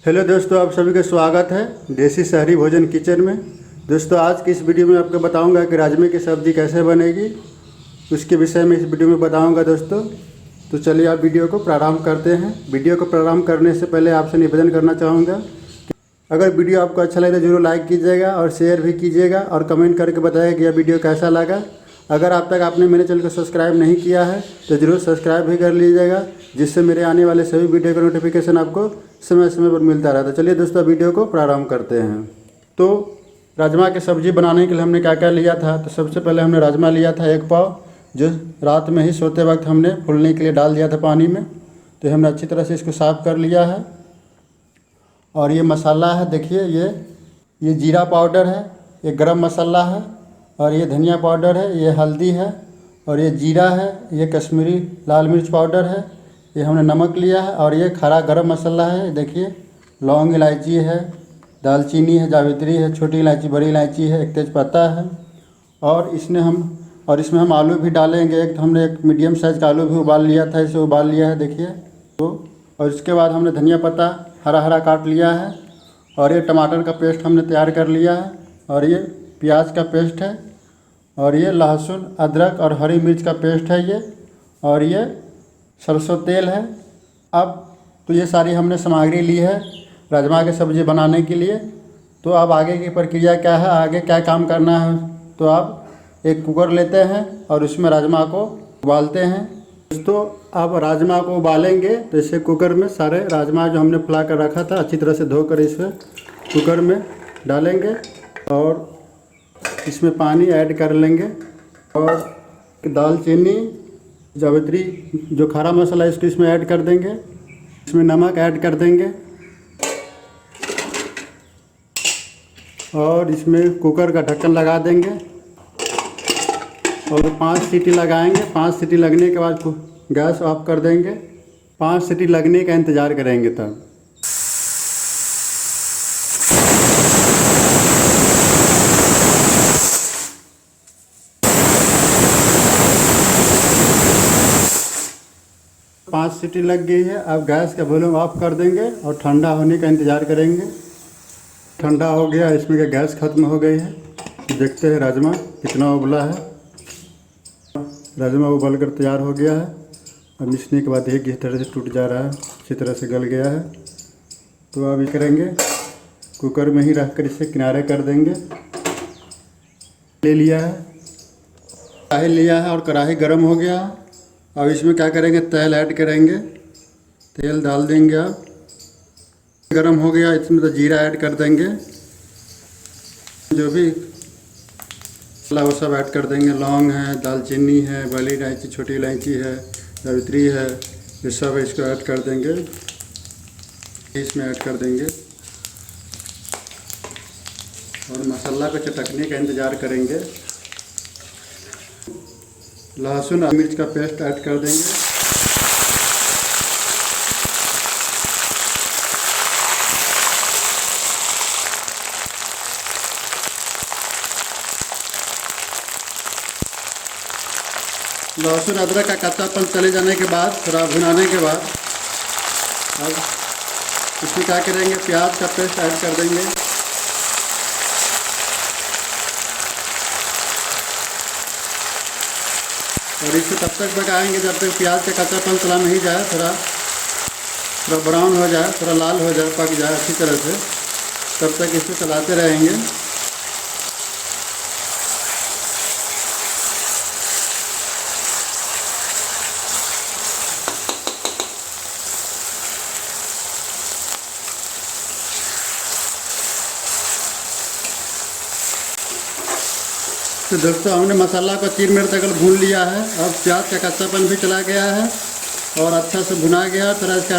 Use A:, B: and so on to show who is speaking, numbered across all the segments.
A: Hello दोस्तों, आप सभी का स्वागत है देसी शहरी भोजन किचन में। दोस्तों, आज की इस वीडियो में आपको बताऊंगा कि राजमे की सब्ज़ी कैसे बनेगी, उसके विषय में इस वीडियो में बताऊंगा दोस्तों। तो चलिए आप वीडियो को प्रारंभ करते हैं। वीडियो को प्रारंभ करने से पहले आपसे निवेदन करना चाहूँगा कि अगर वीडियो आपको अच्छा लगे तो जरूर लाइक कीजिएगा और शेयर भी कीजिएगा और कमेंट करके बताइएगा कि यह वीडियो कैसा लगा। अगर अब तक आपने मेरे चैनल को सब्सक्राइब नहीं किया है तो ज़रूर सब्सक्राइब भी कर लीजिएगा, जिससे मेरे आने वाले सभी वीडियो का नोटिफिकेशन आपको समय समय पर मिलता रहता है। चलिए दोस्तों, वीडियो को प्रारंभ करते हैं। तो राजमा की सब्ज़ी बनाने के लिए हमने क्या क्या लिया था। तो सबसे पहले हमने राजमा लिया था 1 पाव, जो रात में ही सोते वक्त हमने फूलने के लिए डाल दिया था पानी में। तो हमने अच्छी तरह से इसको साफ़ कर लिया है। और ये मसाला है, देखिए ये जीरा पाउडर है, ये गरम मसाला है, और ये धनिया पाउडर है, ये हल्दी है, और ये जीरा है, ये कश्मीरी लाल मिर्च पाउडर है, ये हमने नमक लिया है, और ये खड़ा गरम मसाला है। देखिए लौंग इलायची है, दालचीनी है, जावित्री है, छोटी इलायची, बड़ी इलायची है, एक तेज़पत्ता है। और इसमें हम आलू भी डालेंगे। तो हमने एक मीडियम साइज़ का आलू भी उबाल लिया था, इसे उबाल लिया है देखिए। तो और इसके बाद हमने धनिया पत्ता हरा हरा काट लिया है, और ये टमाटर का पेस्ट हमने तैयार कर लिया है, और ये प्याज का पेस्ट है, और ये लहसुन अदरक और हरी मिर्च का पेस्ट है ये, और ये सरसों तेल है। अब तो ये सारी हमने सामग्री ली है राजमा की सब्ज़ी बनाने के लिए। तो अब आगे की प्रक्रिया क्या है, आगे क्या काम करना है। तो आप एक कुकर लेते हैं और उसमें राजमा को उबालते हैं। दोस्तों, अब राजमा को उबालेंगे तो इसे कुकर में सारे राजमा जो हमने फुला कर रखा था अच्छी तरह से धोकर इसे कुकर में डालेंगे, और इसमें पानी ऐड कर लेंगे, और दालचीनी जावित्री जो खड़ा मसाला है इसको इसमें ऐड कर देंगे। इसमें नमक ऐड कर देंगे, और इसमें कुकर का ढक्कन लगा देंगे और 5 सीटी लगाएंगे। 5 सीटी लगने के बाद गैस ऑफ कर देंगे। 5 सीटी लगने का इंतज़ार करेंगे। तब 5 सीटी लग गई है। अब गैस का वॉल्यूम ऑफ कर देंगे और ठंडा होने का इंतज़ार करेंगे। ठंडा हो गया, इसमें का गैस ख़त्म हो गई है। देखते हैं राजमा कितना उबला है। राजमा उबल कर तैयार हो गया है। अब मिसने के बाद एक इस तरह से टूट जा रहा है, अच्छी तरह से गल गया है। तो अब ये करेंगे, कुकर में ही रख कर इसे किनारे कर देंगे। ले लिया है, कढ़ाई लिया है और कढ़ाई गर्म हो गया। अब इसमें क्या करेंगे, तेल ऐड करेंगे। तेल डाल देंगे। अब गर्म हो गया, इसमें तो जीरा ऐड कर देंगे। जो भी मसाला वो सब ऐड कर देंगे। लौंग है, दालचीनी है, बड़ी इलायची, छोटी इलायची है, जावित्री है, ये सब इसको ऐड कर देंगे। इसमें ऐड कर देंगे और मसाला को चटकने का इंतज़ार करेंगे। लहसुन और मिर्च का पेस्ट ऐड कर देंगे। लहसुन अदरक का कच्चापन चले जाने के बाद, थोड़ा भुनाने के बाद, अब इसमें क्या करेंगे, प्याज का पेस्ट ऐड कर देंगे। और इसे तब तक पकाएंगे जब तक प्याज का कच्चापन चला नहीं जाए, थोड़ा ब्राउन हो जाए, थोड़ा लाल हो जाए, पक जाए अच्छी तरह से। तब तक इसे चलाते रहेंगे। तो दोस्तों, हमने मसाला को 3 मिनट तक भून लिया है। अब प्याज का कच्चापन भी चला गया है और अच्छा से भुना गया। थोड़ा इसका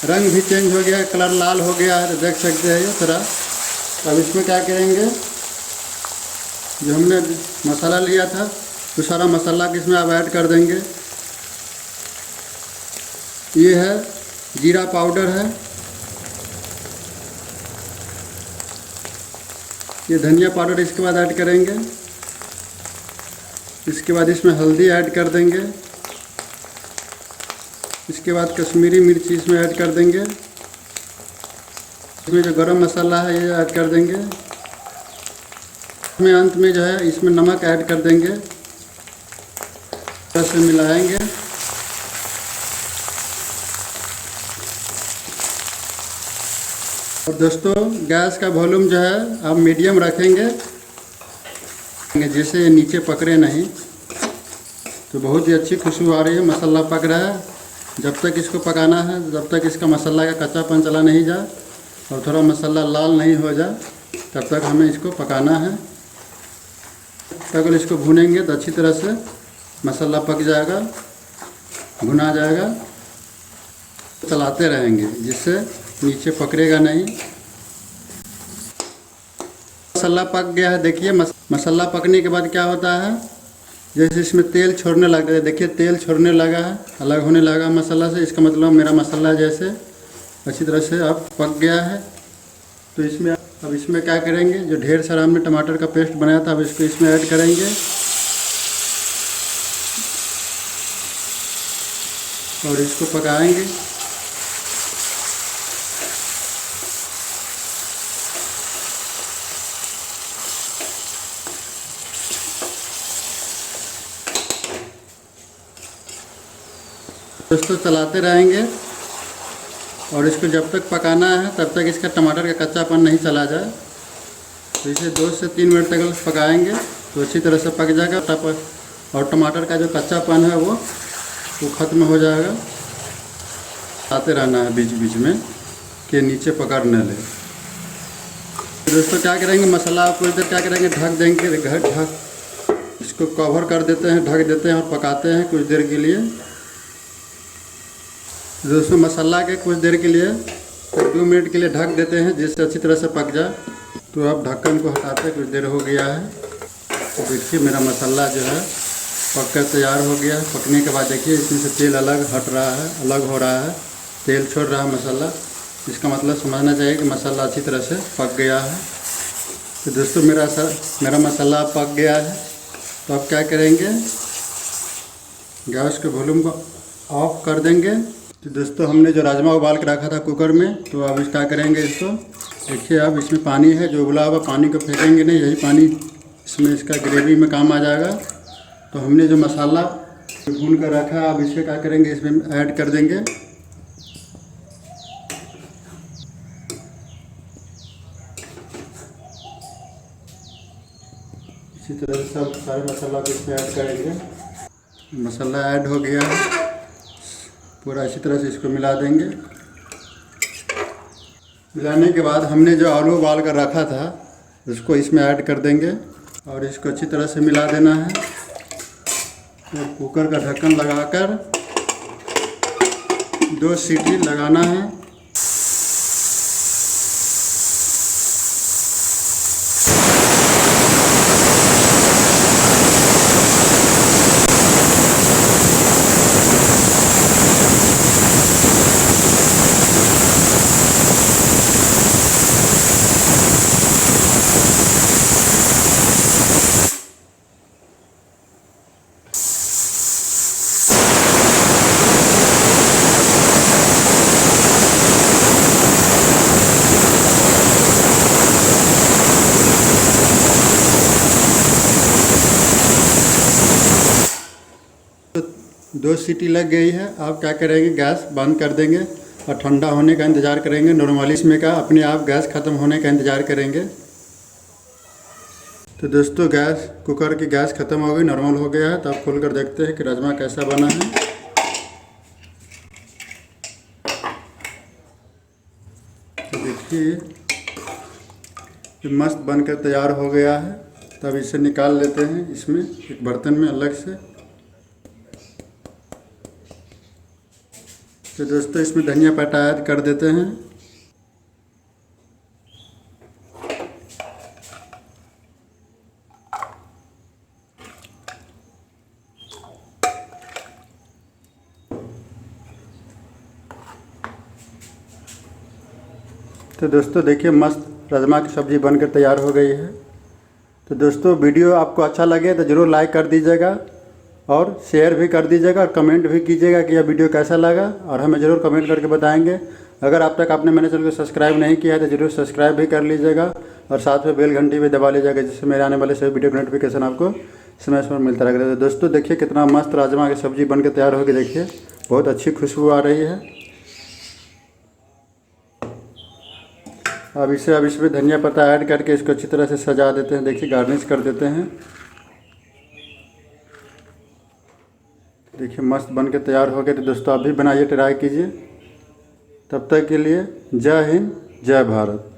A: रंग भी चेंज हो गया, कलर लाल हो गया है, देख सकते हैं ये थोड़ा। अब इसमें क्या करेंगे, जो हमने मसाला लिया था तो सारा मसाला इसमें अब ऐड कर देंगे। ये है जीरा पाउडर है, ये धनिया पाउडर इसके बाद ऐड करेंगे। इसके बाद इसमें हल्दी ऐड कर देंगे। इसके बाद कश्मीरी मिर्ची इसमें ऐड कर देंगे। इसमें जो गरम मसाला है ये ऐड कर देंगे। इसमें अंत में जो है इसमें नमक ऐड कर देंगे, से मिलाएंगे। और दोस्तों गैस का वॉल्यूम जो है आप मीडियम रखेंगे, जैसे नीचे पकड़े नहीं। तो बहुत ही अच्छी खुशबू आ रही है, मसाला पक रहा है। जब तक इसको पकाना है, जब तक इसका मसाला का कच्चापन चला नहीं जाए और थोड़ा मसाला लाल नहीं हो जाए, तब तक हमें इसको पकाना है। अगर इसको भूनेंगे तो अच्छी तरह से मसाला पक जाएगा, भुना जाएगा। चलाते रहेंगे जिससे नीचे पकड़ेगा नहीं। मसाला पक गया है, देखिए मसाला पकने के बाद क्या होता है, जैसे इसमें तेल छोड़ने लगता है। देखिए तेल छोड़ने लगा है, अलग होने लगा मसाला से। इसका मतलब मेरा मसाला जैसे अच्छी तरह से अब पक गया है। तो अब इसमें क्या करेंगे, जो ढेर सारा हमने टमाटर का पेस्ट बनाया था, अब इसको इसमें ऐड करेंगे और इसको पकाएंगे। दोस्तों चलाते रहेंगे और इसको जब तक पकाना है तब तक इसका टमाटर का कच्चापन नहीं चला जाए। तो इसे 2 से 3 मिनट तक पकाएंगे तो अच्छी तरह से पक जाएगा और टमाटर का जो कच्चापन है वो ख़त्म हो जाएगा। आते रहना है बीच बीच में कि नीचे पकड़ न ले। तो दोस्तों क्या करेंगे, मसाला कुछ देर क्या करेंगे, ढक देंगे। ढक इसको कवर कर देते हैं, ढक देते हैं और पकाते हैं कुछ देर के लिए। दोस्तों मसाला के कुछ देर के लिए 2 मिनट के लिए ढक देते हैं जिससे अच्छी तरह से पक जाए। तो अब ढक्कन को हटाते कुछ देर हो गया है। तो देखिए मेरा मसाला जो है पक कर तैयार हो गया है। पकने के बाद देखिए इसमें से तेल अलग हट रहा है, अलग हो रहा है, तेल छोड़ रहा है मसाला। इसका मतलब समझना चाहिए कि मसाला अच्छी तरह से पक गया है। तो दोस्तों मेरा मसाला पक गया है। तो अब क्या करेंगे, गैस के वॉल्यूम को ऑफ कर देंगे। तो दोस्तों हमने जो राजमा उबाल के रखा था कुकर में, तो अब क्या करेंगे, इसको देखिए अब इसमें पानी है, जो उबला हुआ पानी को फेंकेंगे नहीं, यही पानी इसमें इसका ग्रेवी में काम आ जाएगा। तो हमने जो मसाला भून कर रखा है, अब इसे क्या करेंगे, इसमें ऐड कर देंगे। इसी तरह से सब सारे मसाला को इसमें ऐड करेंगे। मसाला ऐड हो गया है, पूरा इसी तरह से इसको मिला देंगे। मिलाने के बाद हमने जो आलू उबाल कर रखा था उसको इसमें ऐड कर देंगे और इसको अच्छी तरह से मिला देना है। और कुकर का ढक्कन लगाकर 2 सीटी लगाना है। तो 2 सीटी लग गई है। अब क्या करेंगे, गैस बंद कर देंगे और ठंडा होने का इंतज़ार करेंगे। नॉर्मली इसमें का अपने आप गैस ख़त्म होने का इंतज़ार करेंगे। तो दोस्तों कुकर की गैस ख़त्म हो गई, नॉर्मल हो गया है। तो आप खोल कर देखते हैं कि राजमा कैसा बना है। तो देखिए ये मस्त बनकर तैयार हो गया है। तब इसे निकाल लेते हैं इसमें एक बर्तन में अलग से। तो दोस्तों इसमें धनिया पत्ता ऐड कर देते हैं। तो दोस्तों देखिए मस्त राजमा की सब्ज़ी बनकर तैयार हो गई है। तो दोस्तों वीडियो आपको अच्छा लगे तो ज़रूर लाइक कर दीजिएगा और शेयर भी कर दीजिएगा और कमेंट भी कीजिएगा कि यह वीडियो कैसा लगा, और हमें ज़रूर कमेंट करके बताएंगे। अगर आप तक आपने मेरे चैनल को सब्सक्राइब नहीं किया है तो जरूर सब्सक्राइब भी कर लीजिएगा और साथ में बेल घंटी भी दबा लीजिएगा, जिससे मेरे आने वाले सभी वीडियो का नोटिफिकेशन आपको समय समय मिलता रहेगा। तो दोस्तों देखिए कितना मस्त राजमा की सब्ज़ी बन के तैयार होगी। देखिए बहुत अच्छी खुशबू आ रही है। अब इसमें धनिया पत्ता ऐड करके इसको अच्छी तरह से सजा देते हैं। देखिए गार्निश कर देते हैं। देखिए मस्त बन के तैयार हो गए। तो दोस्तों आप भी बनाइए, ट्राई कीजिए। तब तक के लिए जय हिंद, जय भारत।